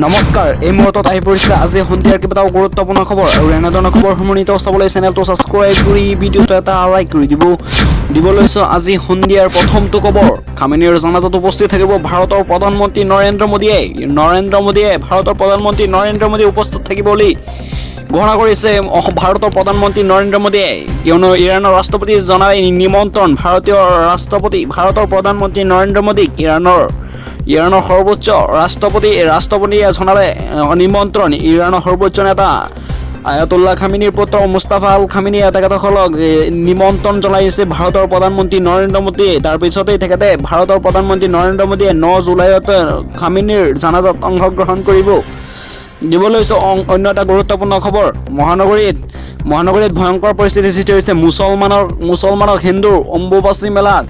নমস্কাৰ এই মুহূৰ্তত আহি পৰিছে আজি সন্ধিয়াৰ কেইবাটাও গুৰুত্বপূৰ্ণ খবৰ আৰু এনেধৰণৰ খবৰসমূহ নিতৌ চাবলৈ চেনেলটো ছাবস্ক্ৰাইব কৰি ভিডিঅ'টো এটা লাইক কৰি দিবলৈ আজি সন্ধিয়াৰ প্ৰথমটো খবৰ খামেনিৰ জানাজাত উপস্থিত থাকিব ভাৰতৰ প্ৰধানমন্ত্ৰী নৰেন্দ্ৰ মোদীয়ে ভাৰতৰ প্ৰধানমন্ত্ৰী নৰেন্দ্ৰ মোদী উপস্থিত থাকিব বুলি ঘোষণা কৰিছে ভাৰতৰ প্ৰধানমন্ত্ৰী নৰেন্দ্ৰ মোদীয়ে কিয়নো ইৰাণৰ ৰাষ্ট্ৰপতি জনাই নিমন্ত্ৰণ ভাৰতৰ প্ৰধানমন্ত্ৰী নৰেন্দ্ৰ মোদীক ইৰাণৰ সৰ্বোচ্চ ৰাষ্ট্ৰপতিয়ে জনালে নিমন্ত্ৰণ ইৰাণৰ সৰ্বোচ্চ নেতা আয়াতুল্লাহ খামেনিৰ পুত্ৰ মুস্তাফা আল খামেনিয়ে তেখেতসকলক নিমন্ত্ৰণ জনাইছে ভাৰতৰ প্ৰধানমন্ত্ৰী নৰেন্দ্ৰ মোদীয়ে। তাৰ পিছতেই তেখেতে ভাৰতৰ প্ৰধানমন্ত্ৰী নৰেন্দ্ৰ মোদীয়ে 9 জুলাইত খামেনিৰ জানাজাত অংশগ্ৰহণ কৰিব। দিবলৈ অন্য এটা গুৰুত্বপূৰ্ণ খবৰ মহানগৰীত ভয়ংকৰ পৰিস্থিতি সৃষ্টি হৈছে মুছলমানক হিন্দুৰ অম্বুবাচী মেলাত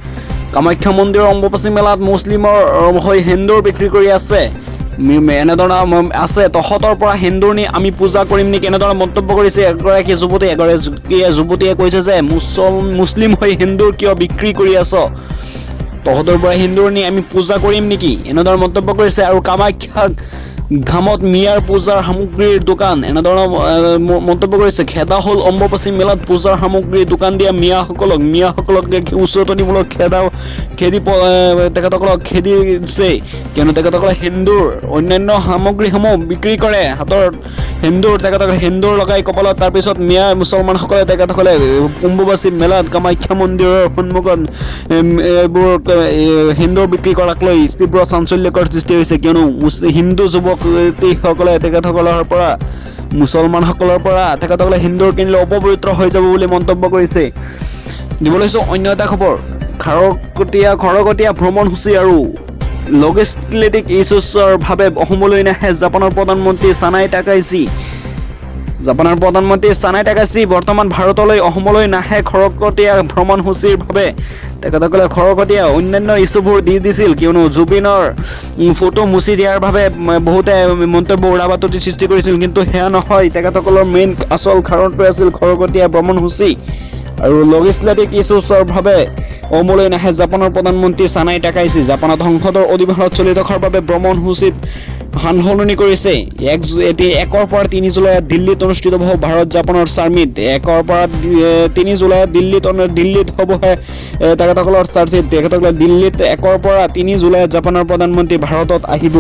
কামাখ্যা মন্দিৰৰ অম্বুবাচী মেলাত মুছলিমৰ হৈ সেন্দুৰ বিক্ৰী কৰি আছে এনেধৰণৰ আছে তহঁতৰ পৰা সেন্দুৰ নি আমি পূজা কৰিম নেকি এনেধৰণৰ মন্তব্য কৰিছে এগৰাকী যুৱতীয়ে কৈছে যে মুছলিম হৈ সেন্দুৰ কিয় বিক্ৰী কৰি আছ তহঁতৰ পৰা সেন্দুৰ নি আমি পূজা কৰিম নেকি এনেধৰণৰ মন্তব্য কৰিছে আৰু কামাখ্যা ধামত মিয়াৰ পূজাৰ সামগ্ৰীৰ দোকান এনেধৰণৰ মন্তব্য কৰিছে খেদা হ'ল অম্বুবাচী মেলাত পূজাৰ সামগ্ৰীৰ দোকান দিয়া মিয়াসকলক উচতনিমূলক তেখেতসকলক খেদিছে কিয়নো তেখেতসকলে হিন্দুৰ অন্যান্য সামগ্ৰীসমূহ বিক্ৰী কৰে হাতৰ তেখেতসকলে সেন্দুৰ লগাই কপালত তাৰপিছত মিয়া মুছলমানসকলে তেখেতসকলে অম্বুবাচী মেলাত কামাখ্যা মন্দিৰৰ সন্মুখত এইবোৰ সেন্দুৰ বিক্ৰী কৰাক লৈ তীব্ৰ চাঞ্চল্যকৰ সৃষ্টি হৈছে কিয়নো হিন্দু যুৱকসকলে তেখেতসকলৰ পৰা মুছলমানসকলৰ পৰা তেখেতসকলে হিন্দুৰ কিনিলে অপবিত্ৰ হৈ যাব বুলি মন্তব্য কৰিছে। দিবলৈ অন্য এটা খবৰ খৰকটীয়া ভ্ৰমণসূচী আৰু লজিষ্টিক ইছ্যুছৰ ভাৱে অসমলৈ নাহে জাপানৰ প্ৰধানমন্ত্ৰী চানাই টাকাইচি বৰ্তমান ভাৰতলৈ অসমলৈ নাহে খৰকটীয়া ভ্ৰমণসূচীৰ ভাৱে তেখেতসকলে খৰকটীয়া অন্যান্য ইছ্যুবোৰ দিছিল কিয়নো জুবিনৰ ফটো মুচি দিয়াৰ বাবে বহুতে মন্তব্য উৰাবাতৰি সৃষ্টি কৰিছিল কিন্তু সেয়া নহয় তেখেতসকলৰ মেইন আচল কাৰণটো আছিল খৰকটীয়া ভ্ৰমণসূচী আৰু লজিষ্টিক ইছ্যুছৰ ভাৱে অসমলৈ নাহে জাপানৰ প্ৰধানমন্ত্ৰী চানাই টাকাইচি জাপানত সংসদৰ অধিৱেশনত চলি থকাৰ বাবে ভ্ৰমণসূচীত সালসলনি কৰিছে 1 পৰা 3 জুলাইত দিল্লীত অনুষ্ঠিত হ'ব ভাৰত জাপানৰ চামিট 1 পৰা 3 জুলাইত দিল্লীত হ'ব তেখেতসকলৰ চাৰ্চিট তেখেতসকলে দিল্লীত 1 পৰা 3 জুলাইত জাপানৰ প্ৰধানমন্ত্ৰী ভাৰতত আহিব।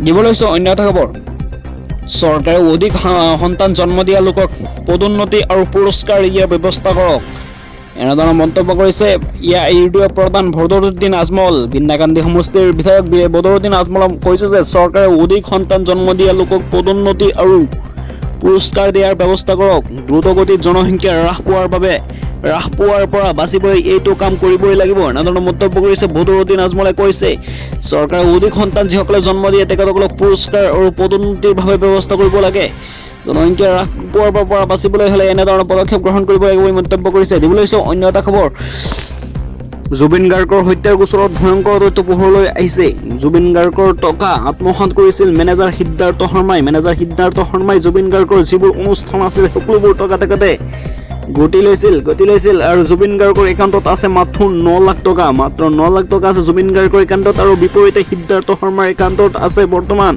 দিবলৈ অন্য এটা খবৰ চৰকাৰে অধিক সন্তান জন্ম দিয়া লোকক পদোন্নতি আৰু পুৰস্কাৰ দিয়াৰ ব্যৱস্থা কৰক এনেধৰণৰ মন্তব্য কৰিছে ইউডিএফ প্ৰধান বদৰুদ্দিন আজমল বিন্দাকান্দি সমষ্টিৰ বিধায়ক বদৰুদ্দিন আজমলে কৈছে যে চৰকাৰে অধিক সন্তান জন্ম দিয়া লোকক পদোন্নতি আৰু পুৰস্কাৰ দিয়াৰ ব্যৱস্থা কৰক দ্ৰুতগতিত জনসংখ্যা হ্ৰাস পোৱাৰ পৰা বাচিবলৈ এইটো কাম কৰিবই লাগিব এনেধৰণৰ মন্তব্য কৰিছে বদৰুদ্দিন আজমলে কৈছে চৰকাৰে অধিক সন্তান যিসকলে জন্ম দিয়ে তেখেতসকলক পুৰস্কাৰ আৰু পদোন্নতিৰ ভাৱে ব্যৱস্থা কৰিব লাগে জনসংখ্যা হ্ৰাস পোৱাৰ পৰা বাচিবলৈ হ'লে এনেধৰণৰ পদক্ষেপ গ্ৰহণ কৰিব লাগিব বুলি মন্তব্য কৰিছে। দিবলৈ অন্য এটা খবৰ জুবিন গাৰ্গৰ হত্যাৰ গোচৰত ভয়ংকৰ তথ্য পোহৰলৈ আহিছে জুবিন গাৰ্গৰ টকা আত্মসাৎ কৰিছিল মেনেজাৰ সিদ্ধাৰ্থ শৰ্মাই জুবিন গাৰ্গৰ যিবোৰ অনুষ্ঠান আছিল সকলোবোৰ টকা তেখেতে গতি লৈছিল আৰু জুবিন গাৰ্গৰ একাউণ্টত আছে মাত্ৰ 9 লাখ টকা আছে জুবিন গাৰ্গৰ একাউণ্টত আৰু বিপৰীতে সিদ্ধাৰ্থ শৰ্মাৰ একাউণ্টত আছে বৰ্তমান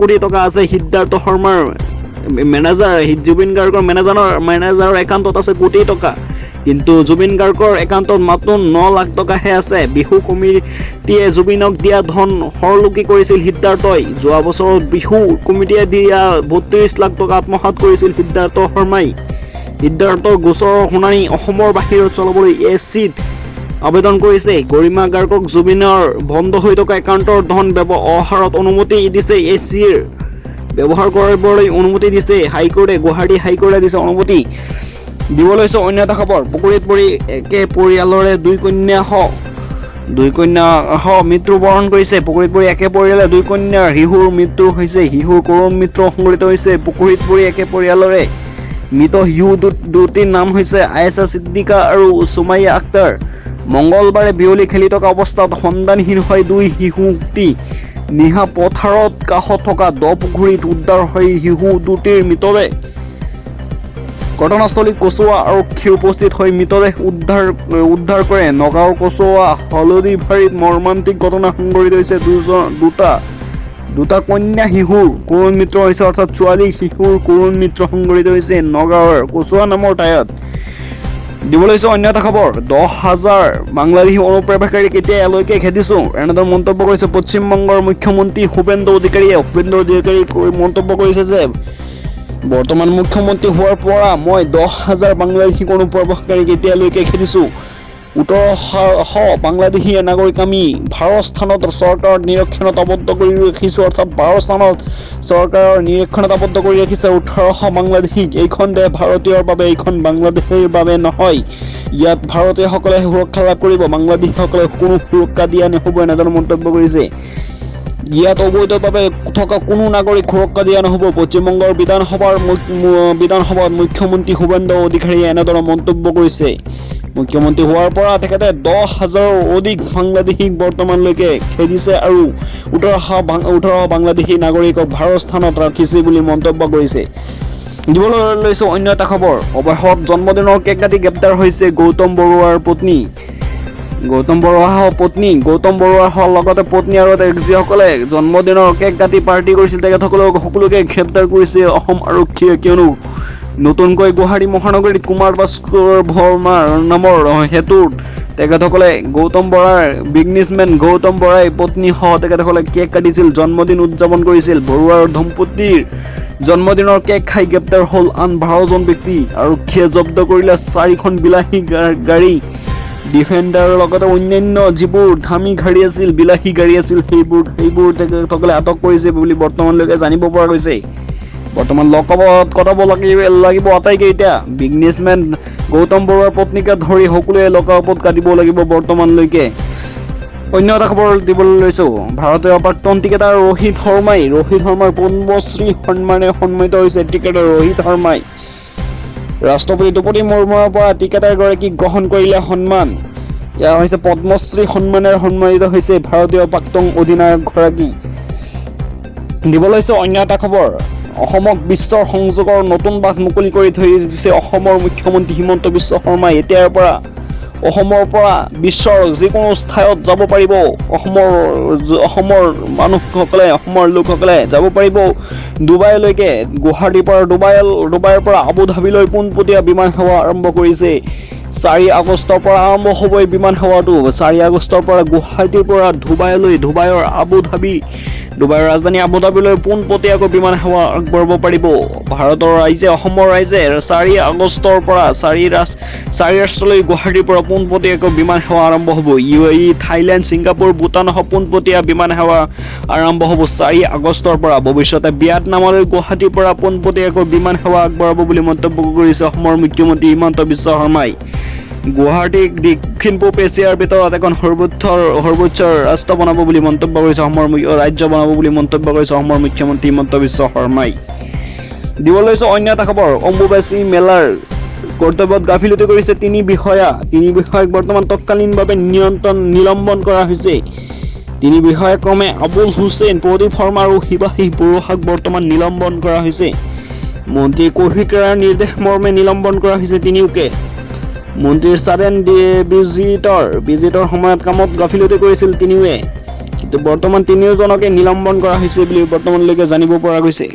কোটি টকা আছে সিদ্ধাৰ্থ শৰ্মাৰ জুবিন গাৰ্গৰ মেনেজাৰৰ একাউণ্টত আছে কোটি টকা কিন্তু জুবিন গাৰ্গৰ একাউণ্টত মাত্ৰ 9 লাখ টকাহে আছে বিহু কমিটিয়ে জুবিনক দিয়া ধন হৰলুকি কৰিছিল সিদ্ধাৰ্থই যোৱা বছৰত বিহু কমিটিয়ে দিয়া 32 লাখ টকা আত্মসাৎ কৰিছিল সিদ্ধাৰ্থ শৰ্মাই সিদ্ধাৰ্থৰ গোচৰৰ শুনানি অসমৰ বাহিৰত চলাবলৈ এচিত আবেদন কৰিছে গৰিমা গাৰ্গক জুবিনৰ বন্ধ হৈ থকা একাউণ্টৰ ধন ব্যৱহাৰত অনুমতি দিছে এচিৰ ব্যৱহাৰ কৰিবলৈ অনুমতি দিছে গুৱাহাটী হাইকোৰ্টে দিছে অনুমতি। দিবলৈ অন্য এটা খবৰ পুখুৰীত পৰি একে পৰিয়ালৰে দুই কন্যা মৃত্যুবৰণ কৰিছে পুখুৰীত পৰি একে পৰিয়ালে 2 কন্যাৰ শিশুৰ মৃত্যু হৈছে শিশুৰ কৰুণ মৃত্যু সংঘটিত হৈছে পুখুৰীত পৰি একে পৰিয়ালৰে মৃত শিশু দুটিৰ নাম হৈছে আয়েশা ছিদ্দিকা আৰু সুমাইয়া আক্তাৰ মঙ্গলবাৰে বিয়লি খেলি থকা অৱস্থাত সন্ধানহীন হয় 2 শিশুটি নিহা পথাৰত কাষত থকা দ পুখুৰীত উদ্ধাৰ হয় শিশু দুটিৰ মৃতদেহ ঘটনাস্থলীত কচুৱা আৰক্ষী উপস্থিত হৈ মৃতদেহ উদ্ধাৰ কৰে নগাঁৱৰ কচুৱা হলদিবাৰীত মৰ্মান্তিক ঘটনা সংঘটিত হৈছে দুটা দুটা কন্যা শিশুৰ কৰুণ মৃত্যু হৈছে, অৰ্থাৎ ছোৱালী শিশুৰ কৰুণ মৃত্যু সংঘটিত হৈছে নগাঁৱৰ কচুৱা নামৰ ঠাইত। দিবলৈ হৈছে অন্য এটা খবৰ, 10,000 বাংলাদেশী অনুপ্ৰৱেশকাৰী কেতিয়া এলৈকে খেদিছোঁ, এনেদৰে মন্তব্য কৰিছে পশ্চিমবংগৰ মুখ্যমন্ত্ৰী শুভেন্দু অধিকাৰীয়ে। শুভেন্দু অধিকাৰীয়ে মন্তব্য কৰিছে যে বৰ্তমান মুখ্যমন্ত্ৰী হোৱাৰ পৰা মই 10,000 বাংলাদেশীক অনুপ্ৰৱেশকাৰীক এতিয়ালৈকে খেদিছোঁ। 17,000 বাংলাদেশী নাগৰিক আমি 12 স্থানত চৰকাৰৰ নিৰীক্ষণত আবদ্ধ কৰি ৰাখিছোঁ, অৰ্থাৎ 12 স্থানত চৰকাৰৰ নিৰীক্ষণত আবদ্ধ কৰি ৰাখিছে 18,000 বাংলাদেশীক। এইখন দেশ ভাৰতীয়ৰ বাবে, এইখন বাংলাদেশীৰ বাবে নহয়। ইয়াত ভাৰতীয়সকলে সুৰক্ষা লাভ কৰিব, বাংলাদেশীসকলে কোনো সুৰক্ষা দিয়া নহ'ব, এনেদৰে মন্তব্য কৰিছে। ইয়াত অবৈধভাৱে থকা কোনো নাগৰিক সুৰক্ষা দিয়া নহ'ব। পশ্চিমবংগৰ বিধানসভাত মুখ্যমন্ত্ৰী শুভেন্দু অধিকাৰীয়ে এনেদৰে মন্তব্য কৰিছে। মুখ্যমন্ত্ৰী হোৱাৰ পৰা তেখেতে 10,000ৰো অধিক বাংলাদেশীক বৰ্তমানলৈকে খেদিছে আৰু 18,000 বাংলাদেশী নাগৰিকক 12 স্থানত ৰাখিছে বুলি মন্তব্য কৰিছে। দিবলৈ লৈছোঁ অন্য এটা খবৰ, অৱশেষত জন্মদিনৰ কেক কাটি গ্ৰেপ্তাৰ হৈছে গৌতম বৰুৱাৰ পত্নী। গৌতম বৰুৱাৰ লগতে পত্নী আৰু যিসকলে জন্মদিনৰ কেক কাটি পাৰ্টি কৰিছিল তেখেতসকলক সকলোকে গ্ৰেপ্তাৰ কৰিছে অসম আৰক্ষীয়ে। কিয়নো নতুনকৈ গুৱাহাটী মহানগৰীত কুমাৰ ভাস্কৰ বৰ্মা নামৰ হেতুত তেখেতসকলে গৌতম বৰাৰ বিজনেছমেন গৌতম বৰাই পত্নীসহ তেখেতসকলে কেক কাটিছিল, জন্মদিন উদযাপন কৰিছিল। বৰুৱাৰ দম্পতীৰ জন্মদিনৰ কেক খাই গ্ৰেপ্তাৰ হ'ল আন 12জন ব্যক্তি। আৰক্ষীয়ে জব্দ কৰিলে 4খন বিলাসী গাড়ী, ডিফেণ্ডাৰৰ লগতে অন্যান্য যিবোৰ দামী গাড়ী আছিল, বিলাসী গাড়ী আছিল, সেইবোৰ তেখেতসকলে আটক কৰিছে বুলি বৰ্তমানলৈকে জানিব পৰা গৈছে। বৰ্তমান লকআপত কটাব লাগিব আটাইকেইটা বিজনেছমেন গৌতম বৰুৱাৰ পত্নীকে ধৰি সকলোৱে লকআপত কাটিব লাগিব বৰ্তমানলৈকে। অন্য এটা খবৰ দিবলৈ লৈছোঁ, ভাৰতীয় প্ৰাক্তন ক্ৰিকেটাৰ ৰোহিত শৰ্মাৰ পদ্মশ্ৰী সন্মানে সন্মানিত হৈছে ক্ৰিকেটাৰ ৰোহিত শৰ্মাই। ৰাষ্ট্ৰপতি দ্ৰৌপদী মুৰ্মুৰ পৰা ক্ৰিকেটাৰগৰাকীক গ্ৰহণ কৰিলে সন্মান। এয়া হৈছে পদ্মশ্ৰী সন্মানেৰে সন্মানিত হৈছে ভাৰতীয় প্ৰাক্তন অধিনায়কগৰাকী। দিবলৈ লৈছোঁ অন্য এটা খবৰ, অসমক বিশ্বৰ সংযোগৰ নতুন বাট মুকলি কৰি থৈ দিছে অসমৰ মুখ্যমন্ত্ৰী হিমন্ত বিশ্ব শৰ্মাই। এতিয়াৰ পৰা অসমৰ পৰা বিশ্বৰ যিকোনো ঠাইত যাব পাৰিব অসমৰ মানুহসকলে, অসমৰ লোকসকলে যাব পাৰিব ডুবাইলৈকে। গুৱাহাটীৰ পৰা ডুবাইৰ পৰা আবুধাবিলৈ পোনপটীয়া বিমান সেৱা আৰম্ভ কৰিছে। 4 আগষ্টৰ পৰা আৰম্ভ হ'ব এই বিমান সেৱাটো। 4 আগষ্টৰ পৰা গুৱাহাটীৰ পৰা ডুবাইলৈ, ডুবাইৰ ৰাজধানী আবুধাবিলৈ পোনপটীয়াকৈ বিমান সেৱা আগবঢ়াব পাৰিব অসমৰ ৰাইজে। 4 আগষ্টৰ পৰা 4 ৰাষ্ট্ৰলৈ গুৱাহাটীৰ পৰা পোনপটীয়াকৈ বিমান সেৱা আৰম্ভ হ'ব। UAE, থাইলেণ্ড, ছিংগাপুৰ, ভূটানসহ পোনপটীয়া বিমান সেৱা আৰম্ভ হ'ব 4 আগষ্টৰ পৰা। ভৱিষ্যতে ভিয়েটনামলৈ গুৱাহাটীৰ পৰা পোনপটীয়াকৈ বিমান সেৱা আগবঢ়াব বুলি মন্তব্য কৰিছে অসমৰ মুখ্যমন্ত্ৰী হিমন্ত বিশ্ব শৰ্মাই। গুৱাহাটীক দক্ষিণ-পূব এছিয়াৰ ভিতৰত এখন সৰ্বোচ্চ ৰাষ্ট্ৰ বনাব বুলি মন্তব্য কৰিছে ৰাজ্য বনাব বুলি মন্তব্য কৰিছে অসমৰ মুখ্যমন্ত্ৰী হিমন্ত বিশ্ব শৰ্মাই। দিবলৈ লৈছোঁ অন্য এটা খবৰ, অম্বুবাচী মেলাৰ কৰ্তব্যত গাফিলতি কৰিছে 3 বিষয়াক বৰ্তমান তৎকালীনভাৱে নিলম্বন কৰা হৈছে। 3 বিষয়া ক্ৰমে আবুল হুছেইন, প্ৰদীপ শৰ্মা আৰু শিৱাশীষ বৰুৱাক বৰ্তমান নিলম্বন কৰা হৈছে। মন্ত্ৰী কৌশিকৰাৰ নিৰ্দেশ মৰ্মে নিলম্বন কৰা হৈছে তিনিওকে। মন্ত্ৰীৰ ছাডেন ভিজিটৰ সময়ত কামত গাফিলতি কৰিছিল তিনিওৱে, কিন্তু বৰ্তমান তিনিওজনকে নিলম্বন কৰা হৈছে বুলি বৰ্তমানলৈকে জানিব পৰা গৈছে।